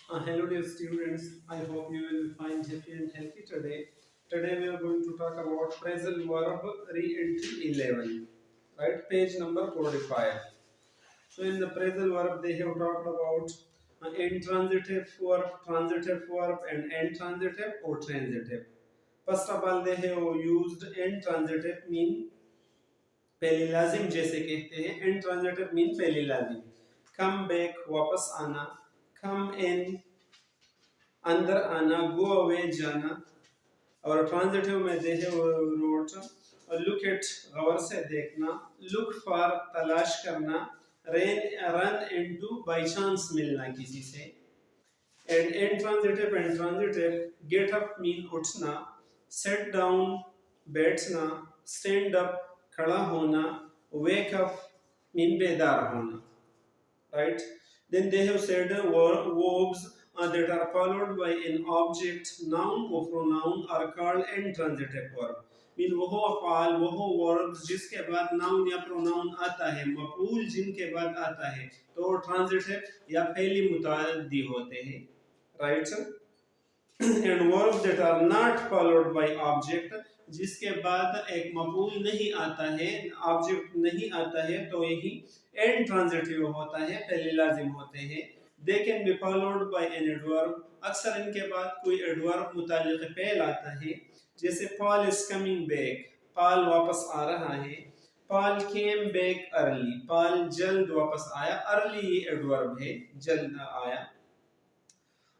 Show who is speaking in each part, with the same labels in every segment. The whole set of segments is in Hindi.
Speaker 1: Hello dear students, I hope you will find happy and healthy today. Today we are going to talk about phrasal verb re-entry 11, right? Page number 45. So in the phrasal verb they have talked about transitive verb and intransitive or transitive. First of all they have used intransitive mean पहले लाजिम जैसे कहते हैं intransitive mean पहले लाजिम come back वापस आना come in अंदर आना गो अवे जाना और ट्रांजिटिव में दे है नोट लुक एट गौर से देखना लुक फॉर तलाश करना रन इनटू बाय चांस मिलना किसी से and intransitive get up mean उठना सेट डाउन बैठना स्टैंड अप खड़ा होना वेक अप मीन बेदार होना right? Then they have said verbs that are followed by an object, noun or pronoun are called intransitive verb. Mean वो अफआल वो वर्ब्स जिसके बाद नाउन या प्रोनाउन आता है मफूल जिनके बाद आता है तो ट्रांजिटिव या फेली मुताद्दी होते हैं right and verbs that are not followed by object जिसके बाद एक मफूल नहीं आता है ऑब्जेक्ट नहीं आता है तो यही इंट्रांजिटिव होता है पहले लाजिम होते हैं they can be followed by an adverb अक्सर इनके बाद कोई एडवर्ब मुतालिक फेल आता है जैसे Paul is coming back Paul वापस आ रहा है Paul came back early Paul जल्द वापस आया early ये एडवर्ब है जल्द आया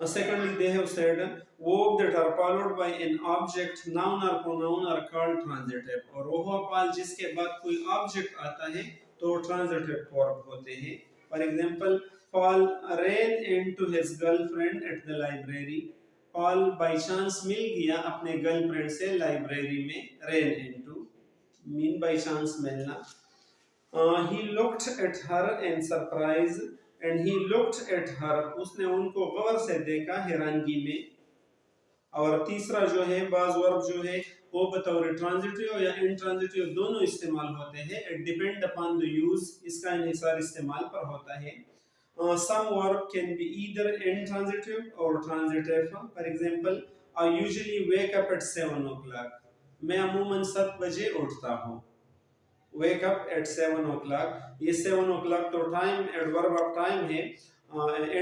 Speaker 1: secondly they have said verbs that are followed by an object noun or pronoun are called transitive और वो अफआल जिसके बाद कोई ऑब्जेक्ट आता है तो ट्रांजिटिव वर्ब होते हैं for example Paul ran into his girlfriend at the library Paul by chance मिल गया अपने गर्लफ्रेंड से लाइब्रेरी में ran into mean by chance मिलना he looked at her in surprise and he looked at her उसने उनको गौर से देखा हैरानगी में और तीसरा जो है बाज वर्ब जो है वो बतौर ट्रांजिटिव या इंट्रांजिटिव दोनों इस्तेमाल होते हैं it depend upon the use इसका इन्हिसार इस्तेमाल पर होता है some verb can be either intransitive or transitive for example I usually wake up at 7 o'clock मैं अमूमन 7 बजे उठता हूँ wake up at 7 o'clock ये 7 o'clock तो टाइम एडवर्ब ऑफ टाइम है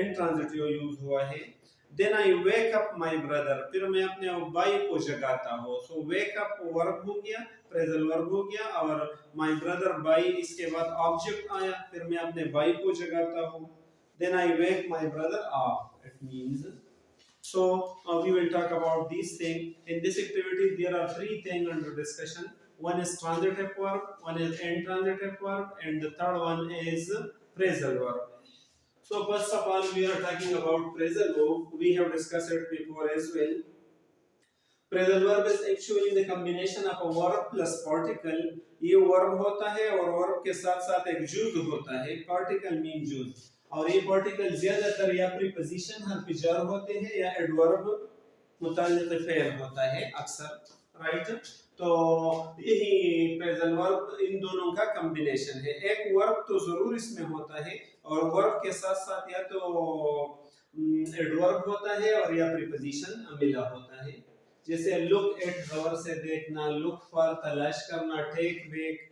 Speaker 1: इंट्रांजिटिव यूज हुआ है then I wake up my brother फिर मैं अपने भाई को जगाता हूँ so wake up वर्ब हो गया फ्रेजल वर्ब हो गया और my brother भाई इसके बाद ऑब्जेक्ट आया फिर मैं अपने भाई को जगाता हूँ then I wake my brother up it means so we will talk about these things in this activity there are three things under discussion one is transitive verb one is intransitive verb and the third one is phrasal verb so first of all we are talking about phrasal verb we have discussed it before as well phrasal verb is actually the combination of a verb plus particle ये verb होता है और verb के साथ साथ एक जुज होता है particle mean जुज और ये पार्टिकल ज्यादातर या प्रीपोजिशन हर्फ जार होते हैं या एडवर्ब मुताल्लिक फेल होता है अक्सर राइट तो यही प्रेजेंट वर्ब इन दोनों का कॉम्बिनेशन है एक वर्ब तो जरूर इसमें होता है और वर्ब के साथ साथ या तो एडवर्ब होता है और या प्रीपोजिशन मिला होता है जैसे लुक एट गौर से देखना लुक फॉर तलाश करना टेक बैक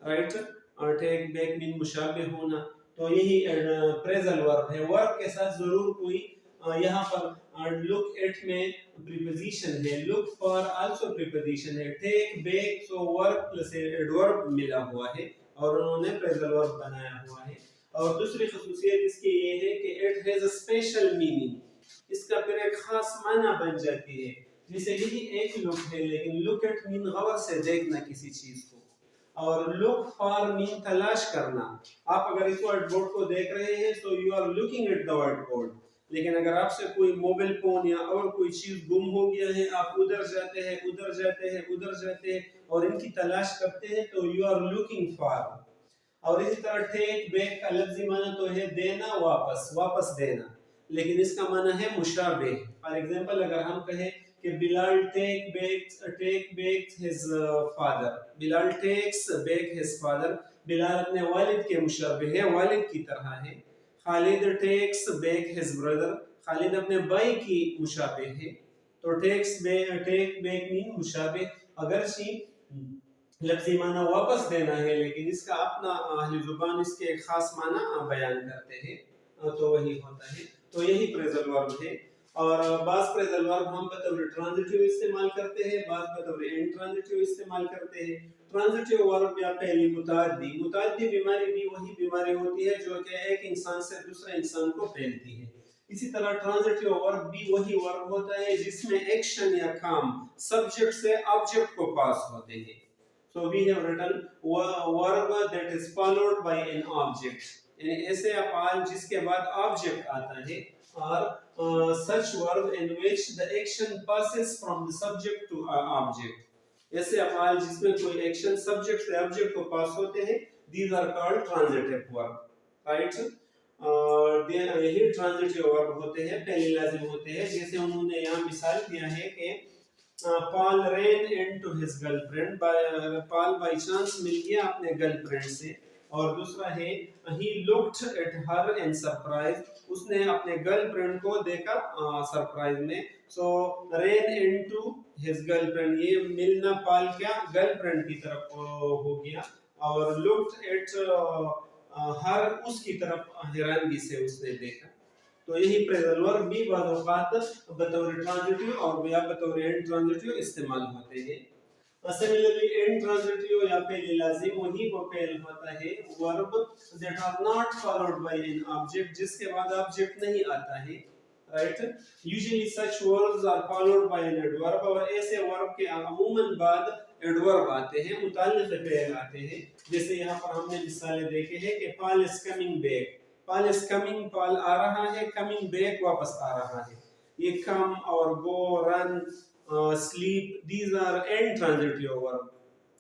Speaker 1: राइट और टेक बैक मीन मुशाबे होना तो यही प्रेजेंट वर्ब है वर्ब के साथ जरूर कोई यहाँ पर लुक एट में प्रीपोजिशन है लुक फॉर आल्सो प्रीपोजिशन है take back so verb plus adverb मिला हुआ है और उन्होंने प्रेजेंट वर्ब बनाया हुआ है और दूसरी खासियत इसकी ये है कि it has a special meaning इसका फिर एक खास माना बन जाती है जैसे यही एक लुक है लेकिन लुक एट मीन गौर से देखना किसी चीज को और लुक फॉर मीन तलाश करना आप अगर इस वर्ड बोर्ड को देख रहे हैं तो you are looking at the word board लेकिन अगर आपसे कोई मोबाइल फोन या और कोई चीज गुम हो गया है आप उधर जाते हैं उधर जाते हैं उधर जाते हैं और इनकी तलाश करते हैं तो यू आर लुकिंग फॉर और इसी तरह टेक बैक का लफ्जी माना तो है देना वापस देना लेकिन इसका माना है मुशाबे फॉर एग्जांपल अगर हम कहें कि Bilal take back his father Bilal takes back his father Bilal अपने वालिद के मुशाबे है वालिद की तरह है Khalid takes back his brother Khalid अपने भाई की मुशाबे है, तो टेक बैक मीन मुशाबे। अगर सी लफ्जी माना वापस देना है, लेकिन इसका अपना अहली जुबान इसके एक खास माना बयान करते हैं, तो वही होता है। तो यही फ्रेजल वर्ब है। और बास फ्रेजल वर्ब हम बतौर ट्रांजिटिव इस्तेमाल करते हैं, बास बतौर इंट्रांजिटिव इस्तेमाल करते हैं। ट्रांजिटिव वर्ब या पहली मुताद्दी बीमारी भी वही बीमारी होती है जो कि एक इंसान से दूसरे इंसान को फैलती है। इसी तरह ट्रांजिटिव वर्ब भी वही वर्ब होता है जिसमें एक्शन या काम सब्जेक्ट से ऑब्जेक्ट को पास होते हैं। So we have written verb that is followed by an object, यानी ऐसे अफआल जिसके बाद ऑब्जेक्ट आता है, और such verb in which the action passes from the subject to object, ऐसे अफआल जिसमें कोई एक्शन सब्जेक्ट से ऑब्जेक्ट को पास होते हैं, these are called transitive verb, right? यही ट्रांजिटिव वर्ब होते हैं, पहले लाजिम होते हैं। जैसे उन्होंने यहाँ मिसाल दिया है कि Paul ran into his girlfriend, Paul by chance मिल गया अपने गर्लफ्रेंड से। और दूसरा है he looked at her in surprise, उसने अपने गर्लफ्रेंड को देखा सरप्राइज में। so ran into his girlfriend, ये मिलना पाल क्या गर्लफ्रेंड की तरफ हो गया, और looked at her उसकी तरफ हैरानगी से उसने देखा। तो यही फ्रेजल वर्ब भी बाद औक़ात बतौर ट्रांजिटिव और या बतौर इंट्रांजिटिव इस्तेमाल होते हैं। सिमिलरली इंट्रांजिटिव या पहले लाजिम वही वो पहल होता है verb that are not followed by an object, जिसके बाद ऑब्जेक्ट नहीं आता है, right? Usually such verbs are followed by an adverb, और ऐसे वर्ब के अमूमन बाद एडवर्ब आते हैं, मुताल्लिक़ फ़ेल आते हैं। जैसे यहाँ पर हमने मिसालें देखे हैं कि Paul is coming back, Paul is coming, Paul आ रहा है, coming back वापस आ रहा है। ये come और go, run, sleep, these are intransitive verb,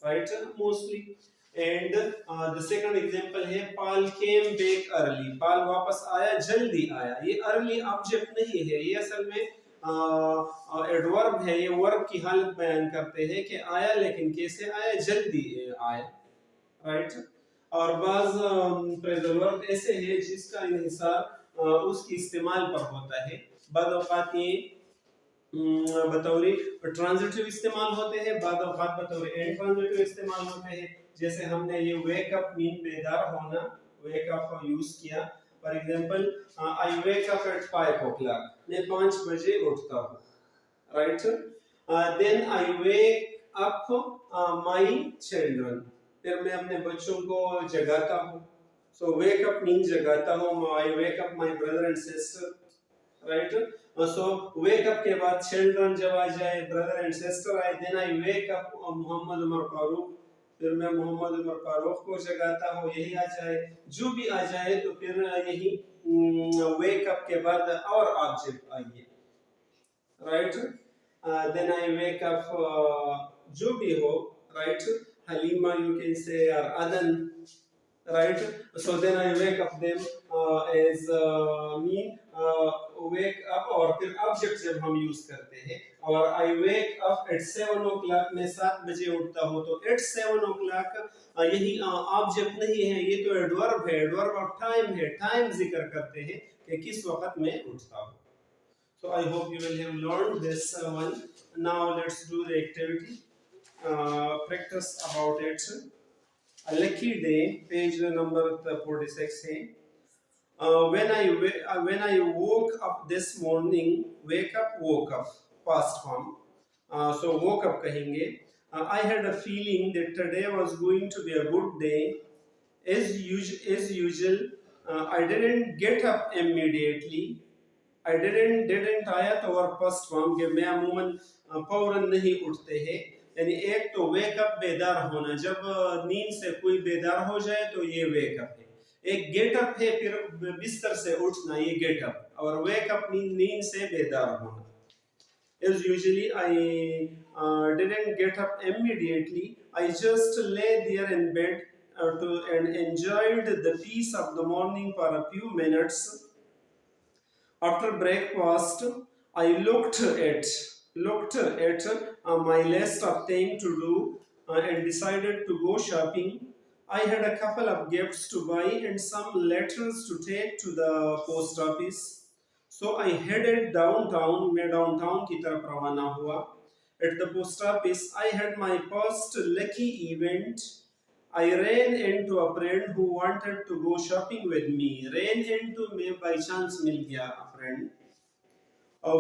Speaker 1: right? Mostly. And the second example है Paul came back early, Paul वापस आया, जल्दी आया। ये early object नहीं है, ये असल में एडवर्ब है, ये वर्ब की हालत बयान करते हैं कि आया, लेकिन कैसे आया, जल्दी आया, राइट? और बाज फ्रेजल वर्ब ऐसे है जिसका इन्हिसार उसकी इस्तेमाल पर होता है। बाद औक़ात ये बतौर ट्रांजिटिव इस्तेमाल होते हैं, बाद औक़ात बतौर इंट्रांजिटिव इस्तेमाल होते हैं। जैसे हमने ये वेक अप मीन बेदार होना, वेक अप यूज किया। For example I wake up at 5 o'clock, मैं 5 बजे उठता हूँ, right? Then I wake up my children, फिर मैं अपने बच्चों को जगाता हूँ। सो वेक अप मीन जगाता हूँ, I wake up my brother and sister, right? So wake up के बाद चिल्ड्रन जब आ जाए, ब्रदर एंड सिस्टर आए, then I wake up Mohammad Umar Farooq, फिर मैं मोहम्मद उमर फारूक को जगाता हूँ, यही आ जाए। जो भी आ जाए तो फिर यही वेक अप के बाद और ऑब्जेक्ट आइए, right? Then I wake up जो भी हो, right? Halima you can say, or Adan, right? So then I wake up them as me wake up, और फिर object जब हम use करते हैं, और I wake up at 7 o'clock, मैं 7 बजे उठता हूँ, तो at 7 o'clock यही object नहीं है, ये तो adverb है, adverb of time है, time जिक्र करते हैं कि किस वक्त मैं उठता हूँ। So I hope you will have learned this one. Now let's do the activity. Practice about it. A lucky day, page number 46 है। When I woke up this morning, wake up, woke up, past form. So woke up कहेंगे। I had a feeling that today was going to be a good day. As usual, I didn't get up immediately. I didn't आया तो और past form के मैं अमूमन फौरन नहीं उठते हैं। यानी एक तो वेकअप बेदार होना, जब नींद से कोई बेदार हो जाए तो ये वेकअप है। एक गेटअप है फिर बिस्तर से उठना, ये गेटअप, और वेकअप नींद से बेदार होना। As usually I didn't get up immediately. I just lay there in bed and enjoyed the peace of the morning for a few minutes. After breakfast, I looked at my list of things to do and decided to go shopping. I had a couple of gifts to buy and some letters to take to the post office. So I headed downtown. मैं डाउनटाउन की तरफ रवाना हुआ. At the post office, I had my first lucky event. I ran into a friend who wanted to go shopping with me. Ran into में by chance मिल गया a friend.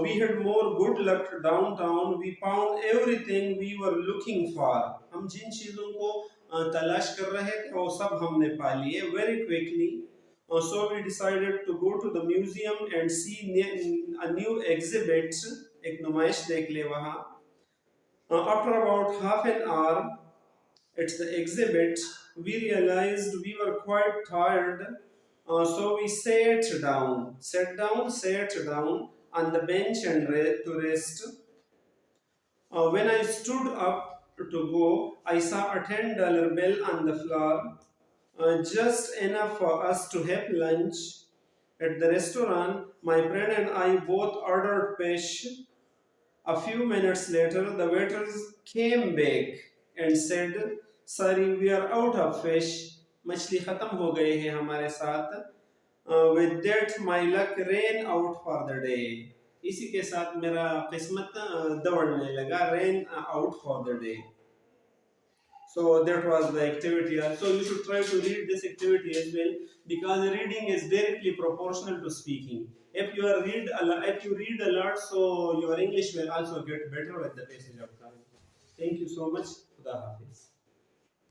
Speaker 1: We had more good luck downtown. We found everything we were looking for. हम जिन चीज़ों को तलाश कर रहे थे वो सब हमने पा लिए very quickly. So we decided to go to the museum and see a new exhibit. एक नुमाइश देख ले वहाँ. After about half an hour at the exhibit, we realized we were quite tired. So we sat down on the bench and to rest. When I stood up to go, I saw a $10 bill on the floor, just enough for us to have lunch. At the restaurant, my friend and I both ordered fish. A few minutes later, the waiters came back and said, "Sorry, we are out of fish." मछली खत्म हो गए हैं हमारे साथ. With that, my luck ran out for the day. इसी के साथ मेरा किस्मत दौड़ने लगा. Ran out for the day. So that was the activity. So you should try to read this activity as well, because reading is directly proportional to speaking. If you read a lot, so your English will also get better with the passage of time. Thank you so much. Khuda Hafiz.